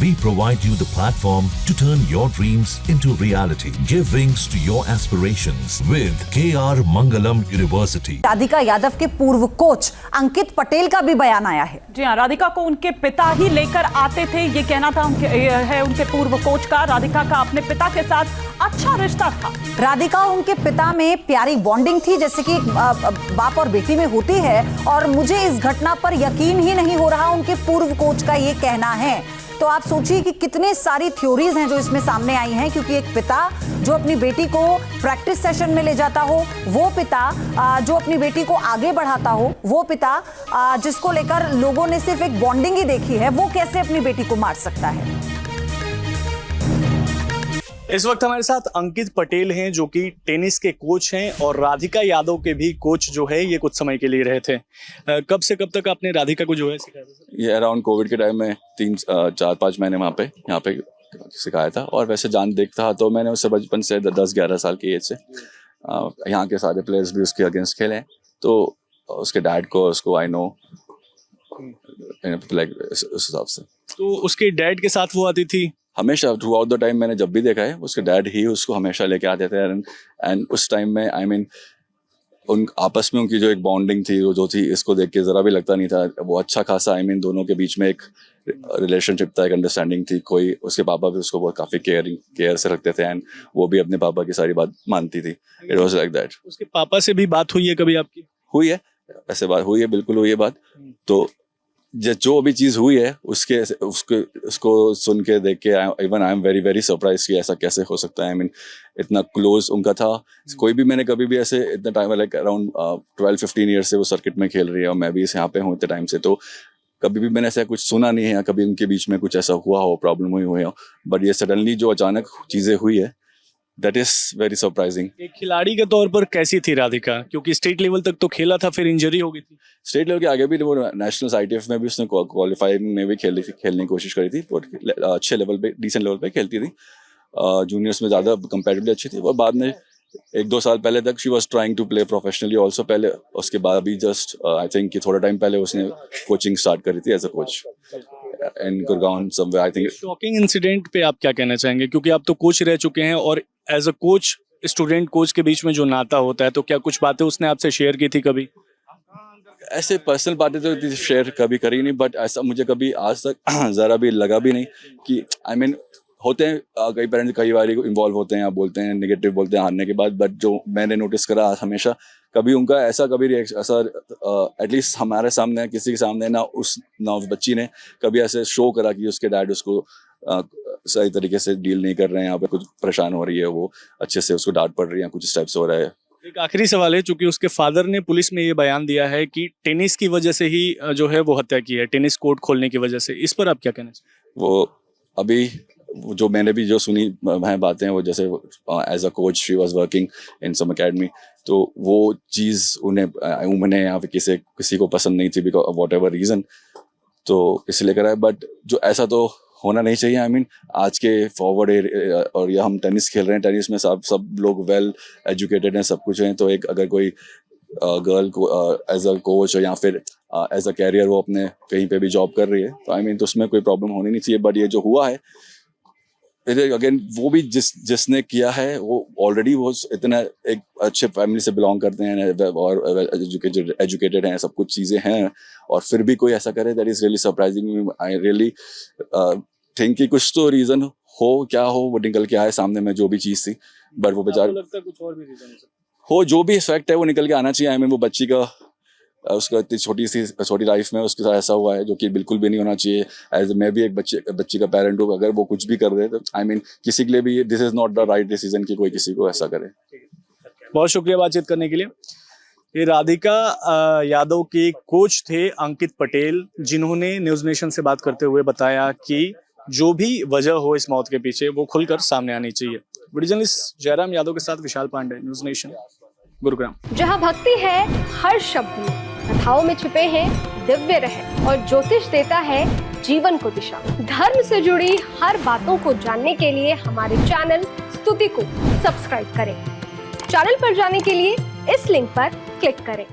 We provide you the platform to turn your dreams into reality. Give wings to your aspirations with KR Mangalam University. Radhika Yadav के पूर्व coach अंकित पटेल का भी बयान आया है। जी हाँ, राधिका को उनके पिता ही लेकर आते थे, ये कहना था उनके पूर्व कोच का। राधिका का अपने पिता के साथ अच्छा रिश्ता था। राधिका और उनके पिता में प्यारी बॉन्डिंग थी, जैसे कि बाप और बेटी में होती है, और मुझे इस घटना पर यकीन ही नहीं हो रहा, उनके पूर्व कोच का ये कहना है। तो आप सोचिए कि कितने सारी थ्योरीज हैं जो इसमें सामने आई हैं, क्योंकि एक पिता जो अपनी बेटी को प्रैक्टिस सेशन में ले जाता हो, वो पिता जो अपनी बेटी को आगे बढ़ाता हो, वो पिता जिसको लेकर लोगों ने सिर्फ एक बॉन्डिंग ही देखी है, वो कैसे अपनी बेटी को मार सकता है। इस वक्त हमारे साथ अंकित पटेल हैं जो कि टेनिस के कोच हैं और राधिका यादव के भी कोच जो है ये कुछ समय के लिए रहे थे। कब से कब तक आपने राधिका को जो है सिखाया था? ये अराउंड कोविड के टाइम में 4-5 महीने यहाँ पे सिखाया था। और वैसे जान देखता तो मैंने उससे बचपन से 10-11 साल की एज से यहाँ के सारे प्लेयर्स भी उसके अगेंस्ट खेले हैं, तो उसके डैड को उसको आई नो लाइक उस हिसाब से। तो उसके डैड के साथ वो आती थी हमेशा थ्रू आउट द टाइम। मैंने जब भी देखा है उसके डैड ही उसको हमेशा लेके आते थे। एंड उस टाइम में आई मीन उन आपस में उनकी जो एक बॉन्डिंग थी वो जो थी, इसको देख के ज़रा भी लगता नहीं था वो अच्छा खासा आई मीन दोनों के बीच में एक रिलेशनशिप था, एक अंडरस्टैंडिंग थी। कोई उसके पापा भी उसको बहुत काफ़ी केयर से रखते थे एंड वो भी अपने पापा की सारी बात मानती थी। It was like that. उसके पापा से भी बात हुई है कभी आपकी? हुई है, ऐसे बात हुई है, बिल्कुल हुई है बात। तो जो अभी चीज हुई है उसको सुन के देख के even I am very very surprise कि ऐसा कैसे हो सकता है। आई मीन इतना क्लोज उनका था। कोई भी मैंने कभी भी ऐसे इतना टाइम लाइक अराउंड 12-15 ईयर से वो सर्किट में खेल रही है और मैं भी यहाँ पे हूँ इतने टाइम से, तो कभी भी मैंने ऐसा कुछ सुना नहीं है, कभी उनके बीच में कुछ ऐसा हुआ हो, प्रॉब्लम हुई हो। बट ये सडनली जो अचानक चीजें हुई है, दैट इज वेरी सरप्राइजिंग। एक खिलाड़ी के तौर पर कैसी थी राधिका? क्योंकि स्टेट लेवल तक तो खेला था, फिर इंजरी हो गई थी। स्टेट लेवल के आगे भी वो नेशनल ITF में भी उसने क्वालिफाइंग में भी खेलने की कोशिश करी थी। अच्छे लेवल पे, डिसेंट लेवल पे खेलती थी। जूनियर्स में ज़्यादा कंपैरेटिवली अच्छी थी। और बाद में 1-2 साल पहले तक she was trying to play professionally also. पहले उसके बाद अभी जस्ट आई थिंक कि थोड़ा टाइम पहले उसने कोचिंग स्टार्ट करी थी as a coach in Gurgaon somewhere. I think shocking incident पे आप क्या कहना चाहेंगे? क्योंकि आप तो कोच रह चुके हैं और as a coach student coach के बीच में जो नाता होता है, तो क्या कुछ बातें उसने आपसे शेयर की थी कभी? ऐसे पर्सनल बातें तो शेयर कभी करी नहीं, बट ऐसा मुझे कभी आज तक ज़रा भी लगा भी नहीं कि आई मीन होते हैं कई पेरेंट्स कई बार इन्वॉल्व होते हैं, आप बोलते हैं नेगेटिव बोलते हैं हारने के बाद। बट जो मैंने नोटिस करा हमेशा कभी उनका ऐसा कभी रिएक्शन ऐसा एटलीस्ट हमारे सामने किसी के सामने ना उस बच्ची ने कभी ऐसे शो करा कि उसके डैड उसको सही तरीके से डील नहीं कर रहे हैं, यहाँ पे कुछ परेशान हो रही है, वो अच्छे से उसको डांट पड़ रही है, कुछ स्टेप्स हो रहा है। एक आखिरी सवाल है, चूंकि उसके फादर ने पुलिस में ये बयान दिया है कि टेनिस की वजह से ही जो है वो हत्या की है, टेनिस कोर्ट खोलने की वजह से। इस पर आप क्या कहना चाहिए? वो अभी जो मैंने भी जो सुनी हैं बातें, वो जैसे as a coach she was working in some academy, तो वो चीज़ उन्हें या फिर किसी को पसंद नहीं थी बिकॉज वॉट एवर रीज़न, तो इसलिए करा है। बट जो ऐसा तो होना नहीं चाहिए। आई मीन आज के फॉरवर्ड और ये हम टेनिस खेल रहे हैं, टेनिस में सब लोग वेल एजुकेटेड हैं, सब कुछ हैं। तो एक अगर कोई गर्ल को एज अ कोच या फिर एज अ कैरियर वो अपने कहीं पे भी जॉब कर रही है, तो आई मीन तो उसमें कोई प्रॉब्लम होनी नहीं चाहिए। बट ये जो हुआ है अगेन, वो भी जिसने किया है वो ऑलरेडी वो इतना एक अच्छे फैमिली से बिलोंग करते हैं और एजुकेटेड हैं, सब कुछ चीज़ें हैं, और फिर भी कोई ऐसा करे, that is really surprising. I really think कि कुछ तो रीज़न हो, क्या हो वो निकल के आए सामने में जो भी चीज़ थी। बट वो बेचारा लगता है कुछ और भी रीज़न हो, जो भी इफेक्ट है वो निकल के आना चाहिए। आई मीन वो बच्ची का उसका इतनी छोटी लाइफ में उसके साथ ऐसा हुआ है जो कि बिल्कुल भी नहीं होना चाहिए। एज मैं भी एक बच्ची का पेरेंट हूँ, अगर वो कुछ भी कर दे तो आई मीन किसी के लिए भी this is not the right decision कि कोई किसी को ऐसा करे। बहुत शुक्रिया बातचीत करने के लिए। ये राधिका यादव के कोच थे अंकित पटेल, जिन्होंने न्यूज़ नेशन से बात करते हुए बताया कि जो भी वजह हो इस मौत के पीछे वो खुलकर सामने आनी चाहिए। वीडियो जर्नलिस्ट जयराम यादव के साथ विशाल पांडे, न्यूज़ नेशन, गुरुग्राम। जहां भक्ति है हर शब्द में, कथाओं में छुपे हैं दिव्य रहस्य और ज्योतिष देता है जीवन को दिशा। धर्म से जुड़ी हर बातों को जानने के लिए हमारे चैनल स्तुति को सब्सक्राइब करें। चैनल पर जाने के लिए इस लिंक पर क्लिक करें।